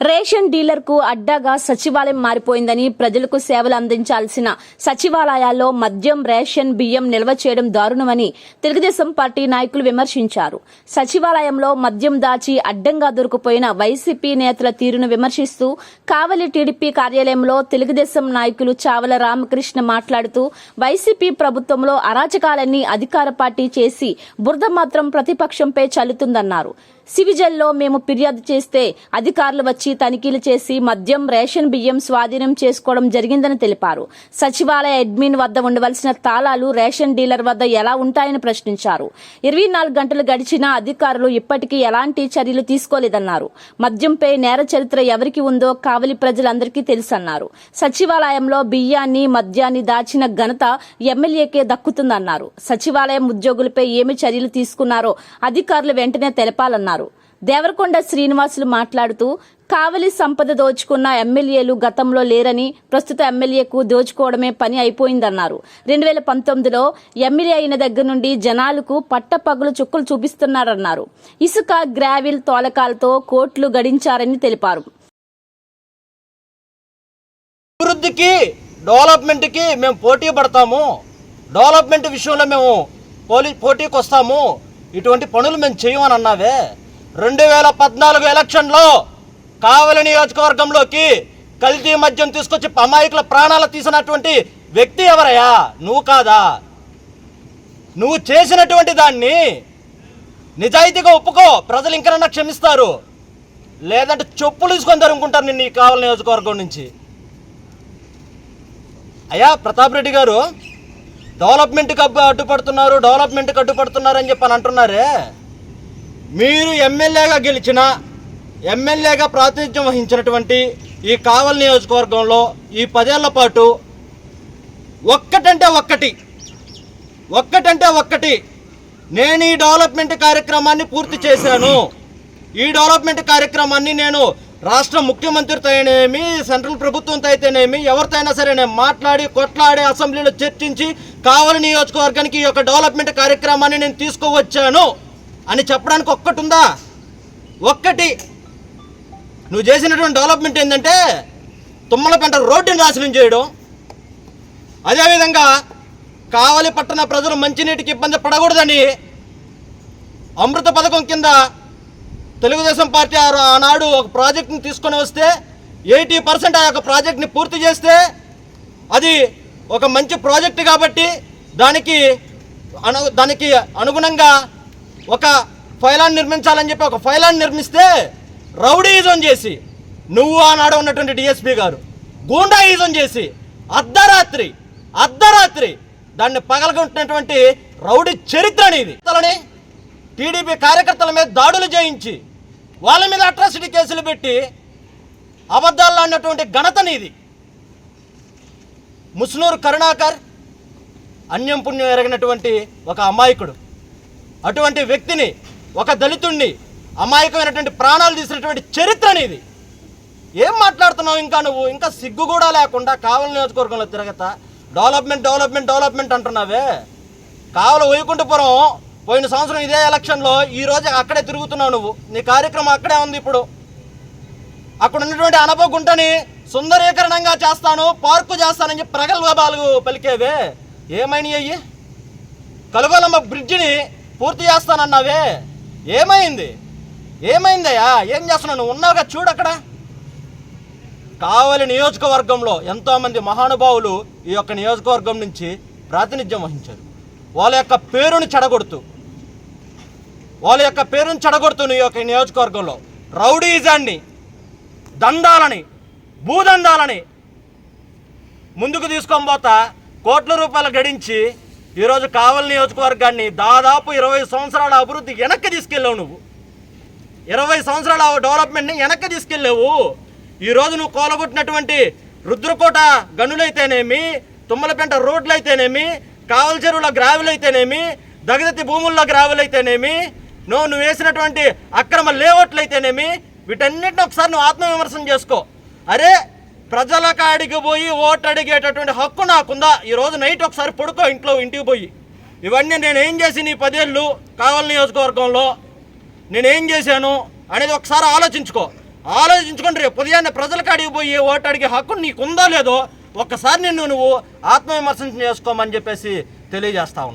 Ration డీలర్కు అడ్డాగా సచివాలయం మారిపోయిందని, ప్రజలకు సేవలు అందించాల్సిన సచివాలయాల్లో మద్యం, రేషన్ బియ్యం నిల్వ చేయడం దారుణమని తెలుగుదేశం పార్టీ నాయకులు విమర్శించారు. సచివాలయంలో మద్యం దాచి అడ్డంగా దొరికిపోయిన వైసీపీ నేతల తీరును విమర్శిస్తూ కావలి టీడీపీ కార్యాలయంలో తెలుగుదేశం నాయకులు చావల రామకృష్ణ మాట్లాడుతూ వైసీపీ ప్రభుత్వంలో అరాచకాలన్నీ అధికార పార్టీ చేసి బురద మాత్రం ప్రతిపక్షంపై చల్లుతుందన్నారు. సివిజిల్లో మేము ఫిర్యాదు చేస్తే అధికారులు వచ్చి తనిఖీలు చేసి మద్యం, రేషన్ బియ్యం స్వాధీనం చేసుకోవడం జరిగిందని తెలిపారు. సచివాలయ అడ్మిన్ వద్ద ఉండవలసిన తాళాలు రేషన్ డీలర్ వద్ద ఎలా ఉంటాయని ప్రశ్నించారు. 24 గంటలు గడిచినా అధికారులు ఇప్పటికీ ఎలాంటి చర్యలు తీసుకోలేదన్నారు. మద్యంపై నేర చరిత్ర ఎవరికి ఉందో కావలి ప్రజలందరికీ తెలుసన్నారు. సచివాలయంలో బియ్యాన్ని, మద్యాన్ని దాచిన ఘనత ఎమ్మెల్యేకే దక్కుతుందన్నారు. సచివాలయం ఉద్యోగులపై ఏమి చర్యలు తీసుకున్నారో అధికారులు వెంటనే తెలపాలన్నారు. దేవరకొండ శ్రీనివాసులు మాట్లాడుతూ కావలి సంపద దోచుకున్న ఎమ్మెల్యేలు గతంలో లేరని, ప్రస్తుత ఎమ్మెల్యేకు దోచుకోవడమే పని అయిపోయిందన్నారు. 2019లో ఎమ్మెల్యే అయిన దగ్గర నుండి జనాలకు పట్టపగలు చుక్కలు చూపిస్తున్నారన్నారు. ఇసుక, గ్రావిల్ తోలకాలతో కోట్లు గడించారని తెలిపారు. అభివృద్ధికి, డెవలప్మెంట్కి మేము పోటీ పడతాము, డెవలప్మెంట్ విషయంలో మేము పోటీకి వస్తాము, ఇటువంటి పనులు మేము చేయమని అన్నావే. 2014 ఎలక్షన్లో కావలి నియోజకవర్గంలోకి కల్తీ మద్యం తీసుకొచ్చి అమాయకుల ప్రాణాలు తీసినటువంటి వ్యక్తి ఎవరయ్యా? నువ్వు కాదా? నువ్వు చేసినటువంటి దాన్ని నిజాయితీగా ఒప్పుకో, ప్రజలు ఇంకనన్నా క్షమిస్తారు. లేదంటే చెప్పులు తీసుకొని తరుముకుంటారు నిన్ను ఈ కావలి నియోజకవర్గం నుంచి. అయ్యా ప్రతాప్ రెడ్డి గారు, డెవలప్మెంట్కి అడ్డుపడుతున్నారు అని చెప్పని అంటున్నారే. మీరు ఎమ్మెల్యేగా గెలిచిన, ఎమ్మెల్యేగా ప్రాతినిధ్యం వహించినటువంటి ఈ కావలి నియోజకవర్గంలో ఈ 10 ఏళ్ల పాటు ఒక్కటంటే ఒక్కటి నేను ఈ డెవలప్మెంట్ కార్యక్రమాన్ని పూర్తి చేశాను. ఈ డెవలప్మెంట్ కార్యక్రమాన్ని నేను రాష్ట్ర ముఖ్యమంత్రితో అయితేనేమి, సెంట్రల్ ప్రభుత్వంతో అయితేనేమి, ఎవరితో అయినా సరే నేను మాట్లాడి కొట్లాడి అసెంబ్లీలో చర్చించి కావలి నియోజకవర్గానికి ఈ యొక్క డెవలప్మెంట్ కార్యక్రమాన్ని నేను తీసుకువచ్చాను అని చెప్పడానికి ఒక్కటి ఉందా? ఒక్కటి. నువ్వు చేసినటువంటి డెవలప్మెంట్ ఏంటంటే తుమ్మలపెంట రోడ్డుని నాశనం చేయడం, అదేవిధంగా కావలి పట్టణ ప్రజలు మంచినీటికి ఇబ్బంది పడకూడదని అమృత పథకం కింద తెలుగుదేశం పార్టీ ఆనాడు ఒక ప్రాజెక్ట్ని తీసుకొని వస్తే 80% ఆ యొక్క ప్రాజెక్ట్ని పూర్తి చేస్తే అది ఒక మంచి ప్రాజెక్టు కాబట్టి దానికి అనుగుణంగా ఒక ఫైలాన్ని నిర్మించాలని చెప్పి ఒక ఫైలాన్ని నిర్మిస్తే రౌడీయిజం చేసి, నువ్వు ఆనాడు ఉన్నటువంటి డిఎస్పీ గారు గూండాయిజం చేసి అర్ధరాత్రి దాన్ని పగలగొట్టినటువంటి రౌడీ చరిత్ర అనేది. టీడీపీ కార్యకర్తల మీద దాడులు చేయించి వాళ్ళ మీద అట్రాసిటీ కేసులు పెట్టి అబద్ధాలు అన్నటువంటి ఘనత నీది. ముస్నూరు కరుణాకర్ అన్యం పుణ్యం ఎరగినటువంటి ఒక అమాయకుడు, అటువంటి వ్యక్తిని, ఒక దళితుణ్ణి అమాయకమైనటువంటి ప్రాణాలు తీసినటువంటి చరిత్ర నీది. ఏం మాట్లాడుతున్నావు? నువ్వు ఇంకా సిగ్గు కూడా లేకుండా కావలి నియోజకవర్గంలో తిరగతా డెవలప్మెంట్ అంటున్నావే. కావలి వైకుంఠపురం పోయిన సంవత్సరం ఇదే ఎలక్షన్లో ఈ రోజు అక్కడే తిరుగుతున్నావు నువ్వు. నీ కార్యక్రమం అక్కడే ఉంది. ఇప్పుడు అక్కడ ఉన్నటువంటి అనపగుంటని సుందరీకరణంగా చేస్తాను, పార్కు చేస్తానని చెప్పి ప్రగల్భాలు పలికేవే. ఏమైనాయి అయ్యి? కలుగోలమ్మ బ్రిడ్జిని పూర్తి చేస్తానన్నావే. ఏమైందయ్యా? ఏం చేస్తున్నావు? నువ్వు ఉన్నావుగా చూడు. అక్కడ కావలి నియోజకవర్గంలో ఎంతోమంది మహానుభావులు ఈ యొక్క నియోజకవర్గం నుంచి ప్రాతినిధ్యం వహించారు. వాళ్ళ యొక్క పేరును చెడగొడుతూ ఈ యొక్క నియోజకవర్గంలో రౌడీజాన్ని, భూదందాలని ముందుకు తీసుకొని పోతా కోట్ల రూపాయలు గడించి ఈరోజు కావలి నియోజకవర్గాన్ని దాదాపు 20 సంవత్సరాల అభివృద్ధి వెనక్కి తీసుకెళ్ళావు. నువ్వు 20 సంవత్సరాల డెవలప్మెంట్ని వెనక్కి తీసుకెళ్ళావు. ఈరోజు నువ్వు కోలగొట్టినటువంటి రుద్రకోట గనులైతేనేమి, తుమ్మలపెంట రోడ్లు అయితేనేమి, కావలి చెరువుల గ్రావెల్ అయితేనేమి, దగదత్తి భూముల్లో గ్రావెల్ అయితేనేమి, నువ్వు వేసినటువంటి అక్రమ లేఅవుట్లు అయితేనేమి, వీటన్నిటిని ఒకసారి నువ్వు ఆత్మవిమర్శనం చేసుకో. అరే, ప్రజల కాడికి పోయి ఓటు అడిగేటటువంటి హక్కు నాకుందా? ఈరోజు నైట్ ఒకసారి పడుకో ఇంటికి పోయి. ఇవన్నీ నేనేం చేసి నీ 10 ఏళ్ళు కావలి నియోజకవర్గంలో నేనేం చేశాను అనేది ఒకసారి ఆలోచించుకో. ఆలోచించుకొని రేపు ఉదయాన్నే ప్రజల కాడికి పోయి ఓటు అడిగే హక్కు నీకు ఉందో లేదో ఒక్కసారి నువ్వు ఆత్మవిమర్శనం చేసుకోమని చెప్పేసి తెలియజేస్తా ఉన్నాను.